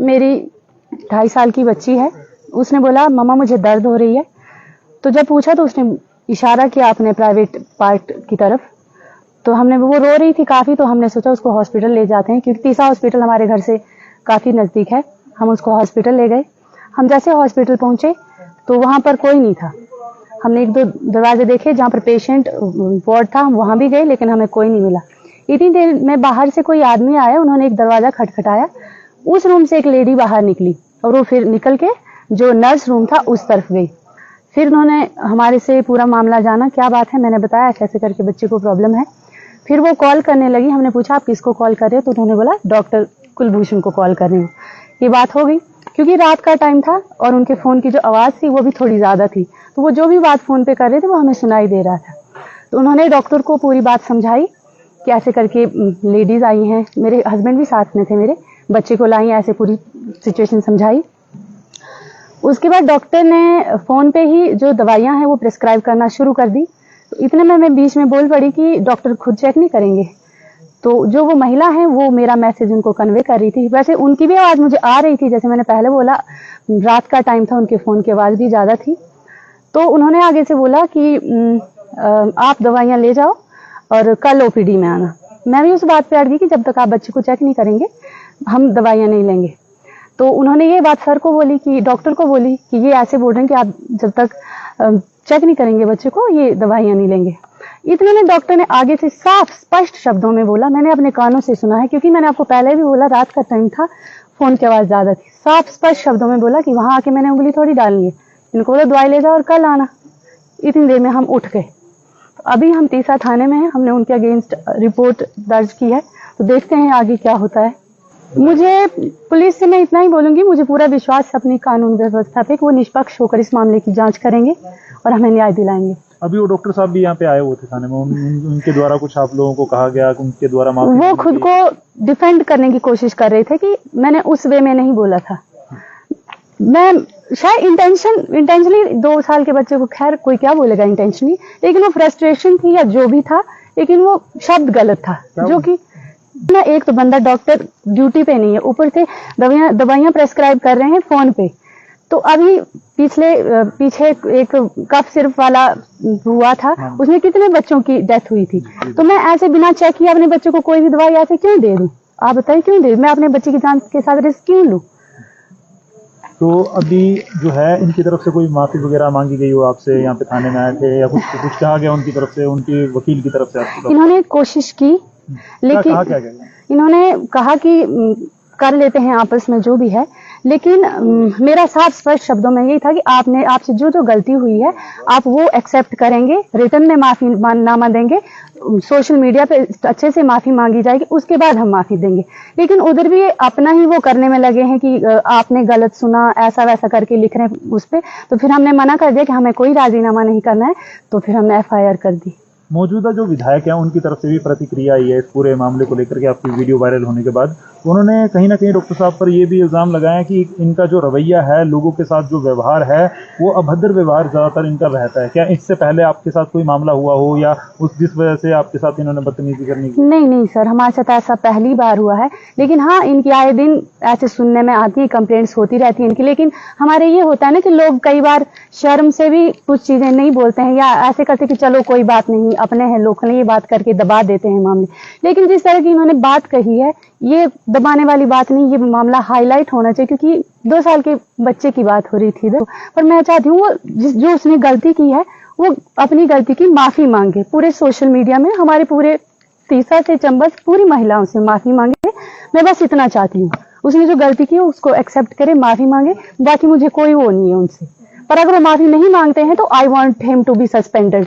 मेरी 2.5 साल की बच्ची है, उसने बोला मम्मा मुझे दर्द हो रही है। तो जब पूछा तो उसने इशारा किया अपने प्राइवेट पार्ट की तरफ। तो हमने, वो रो रही थी काफ़ी, तो हमने सोचा उसको हॉस्पिटल ले जाते हैं, क्योंकि तीसरा हॉस्पिटल हमारे घर से काफ़ी नज़दीक है। हम उसको हॉस्पिटल ले गए। हम जैसे हॉस्पिटल पहुँचे तो वहाँ पर कोई नहीं था। हमने 1-2 दरवाजे देखे जहाँ पर पेशेंट वार्ड था, हम वहाँ भी गए, लेकिन हमें कोई नहीं मिला। इतनी देर में बाहर से कोई आदमी आया, उन्होंने एक दरवाज़ा खटखटाया। उस रूम से एक लेडी बाहर निकली और वो फिर निकल के जो नर्स रूम था उस तरफ गई। फिर उन्होंने हमारे से पूरा मामला जाना, क्या बात है, मैंने बताया कैसे करके बच्चे को प्रॉब्लम है। फिर वो कॉल करने लगी। हमने पूछा आप किसको कॉल कर रहे हो, तो उन्होंने बोला डॉक्टर कुलभूषण को कॉल कर रही हूँ। ये बात हो गई। क्योंकि रात का टाइम था और उनके फ़ोन की जो आवाज़ थी वो भी थोड़ी ज़्यादा थी, तो वो जो भी बात फ़ोन पे कर रहे थे वो हमें सुनाई दे रहा था। तो उन्होंने डॉक्टर को पूरी बात समझाई कि ऐसे करके लेडीज़ आई हैं, मेरे हस्बैंड भी साथ में थे, मेरे बच्चे को लाई, ऐसे पूरी सिचुएशन समझाई। उसके बाद डॉक्टर ने फ़ोन पे ही जो दवाइयाँ हैं वो प्रिस्क्राइब करना शुरू कर दी। तो इतने में मैं बीच में बोल पड़ी कि डॉक्टर खुद चेक नहीं करेंगे। तो जो वो महिला है वो मेरा मैसेज उनको कन्वे कर रही थी। वैसे उनकी भी आवाज़ मुझे आ रही थी, जैसे मैंने पहले बोला रात का टाइम था, उनके फ़ोन की आवाज़ भी ज़्यादा थी। तो उन्होंने आगे से बोला कि आप दवाइयाँ ले जाओ और कल ओपीडी में आना। मैं भी उस बात पे अड़ गई कि जब तक आप बच्चे को चेक नहीं करेंगे हम दवाइयाँ नहीं लेंगे। तो उन्होंने ये बात सर को बोली, कि डॉक्टर को बोली कि ये ऐसे बोल रहे हैं कि आप जब तक चेक नहीं करेंगे बच्चे को ये दवाइयाँ नहीं लेंगे। इतने में डॉक्टर ने आगे से साफ स्पष्ट शब्दों में बोला, मैंने अपने कानों से सुना है, क्योंकि मैंने आपको पहले भी बोला रात का टाइम था, फ़ोन की आवाज़ ज़्यादा थी। साफ स्पष्ट शब्दों में बोला कि वहाँ आके मैंने उंगली थोड़ी डालनी है, इनको बोला दवाई ले जाओ और कल आना। इतनी देर में हम उठ गए। अभी हम तीसरा थाने में हैं, हमने उनके अगेंस्ट रिपोर्ट दर्ज की है, तो देखते हैं आगे क्या होता है। मुझे पुलिस से मैं इतना ही बोलूँगी, मुझे पूरा विश्वास है अपनी कानून व्यवस्था पे कि वो निष्पक्ष होकर इस मामले की जांच करेंगे और हमें न्याय दिलाएंगे। अभी वो डॉक्टर साहब भी यहाँ पे आए हुए थे थाने में, उनके द्वारा कुछ आप लोगों को कहा गया, उनके द्वारा माफी? वो खुद को डिफेंड करने की कोशिश कर रहे थे कि मैंने उस वे में नहीं बोला था। मैं शायद इंटेंशनली 2 साल के बच्चे को, खैर कोई क्या बोलेगा इंटेंशनली, लेकिन वो फ्रस्ट्रेशन थी या जो भी था, लेकिन वो शब्द गलत था। जो कि ना, एक तो बंदा डॉक्टर ड्यूटी पे नहीं है, ऊपर से दवाइयाँ प्रेस्क्राइब कर रहे हैं फ़ोन पे। तो अभी पीछे एक कफ सिरप वाला हुआ था, उसमें कितने बच्चों की डेथ हुई थी। तो मैं ऐसे बिना चेक किए अपने बच्चे को कोई भी दवाई ऐसे क्यों दे दूं? आप बताइए क्यों दे? मैं अपने बच्चे की जान के साथ रिस्क क्यों लूं? तो अभी जो है इनकी तरफ से कोई माफी वगैरह मांगी गई हो आपसे? यहाँ पे थाने में आए थे या कुछ कहा गया उनकी तरफ से, उनके वकील की तरफ से? इन्होंने कोशिश की, लेकिन क्या इन्होंने कहा कि कर लेते हैं आपस में जो भी है, लेकिन मेरा साफ स्पष्ट शब्दों में यही था कि आपसे जो गलती हुई है आप वो एक्सेप्ट करेंगे, रिटर्न में माफी नामा देंगे, सोशल मीडिया पे अच्छे से माफी मांगी जाएगी, उसके बाद हम माफी देंगे। लेकिन उधर भी अपना ही वो करने में लगे हैं कि आपने गलत सुना, ऐसा वैसा करके लिख रहे हैं उस पे। तो फिर हमने मना कर दिया कि हमें कोई राजीनामा नहीं करना है, तो फिर हमने FIR कर दी। मौजूदा जो विधायक हैं उनकी तरफ से भी प्रतिक्रिया आई है इस पूरे मामले को लेकर के, आपकी वीडियो वायरल होने के बाद। उन्होंने कहीं ना कहीं डॉक्टर साहब पर ये भी इल्ज़ाम लगाया कि इनका जो रवैया है, लोगों के साथ जो व्यवहार है, वो अभद्र व्यवहार ज़्यादातर इनका रहता है। क्या इससे पहले आपके साथ कोई मामला हुआ हो या जिस वजह से आपके साथ इन्होंने बदतमीजी करनी की? नहीं सर, हमारे साथ ऐसा पहली बार हुआ है। लेकिन हाँ, इनकी आए दिन ऐसे सुनने में आती है, कंप्लेंट्स होती रहती है इनकी। लेकिन हमारे ये होता है ना कि लोग कई बार शर्म से भी कुछ चीज़ें नहीं बोलते हैं, या ऐसे करते कि चलो कोई बात नहीं, अपने हैं लोग, ये बात करके दबा देते हैं मामले। लेकिन जिस तरह की इन्होंने बात कही है, ये दबाने वाली बात नहीं, ये मामला हाईलाइट होना चाहिए, क्योंकि 2 साल के बच्चे की बात हो रही थी। पर मैं चाहती हूँ जो उसने गलती की है वो अपनी गलती की माफी मांगे, पूरे सोशल मीडिया में हमारे पूरे तीसरा से चंबस पूरी महिलाओं से माफी मांगे। मैं बस इतना चाहती हूँ, उसने जो गलती की है उसको एक्सेप्ट करे, माफी मांगे। बाकी मुझे कोई वो नहीं है उनसे। पर अगर वो माफी नहीं मांगते हैं तो I want him to be suspended.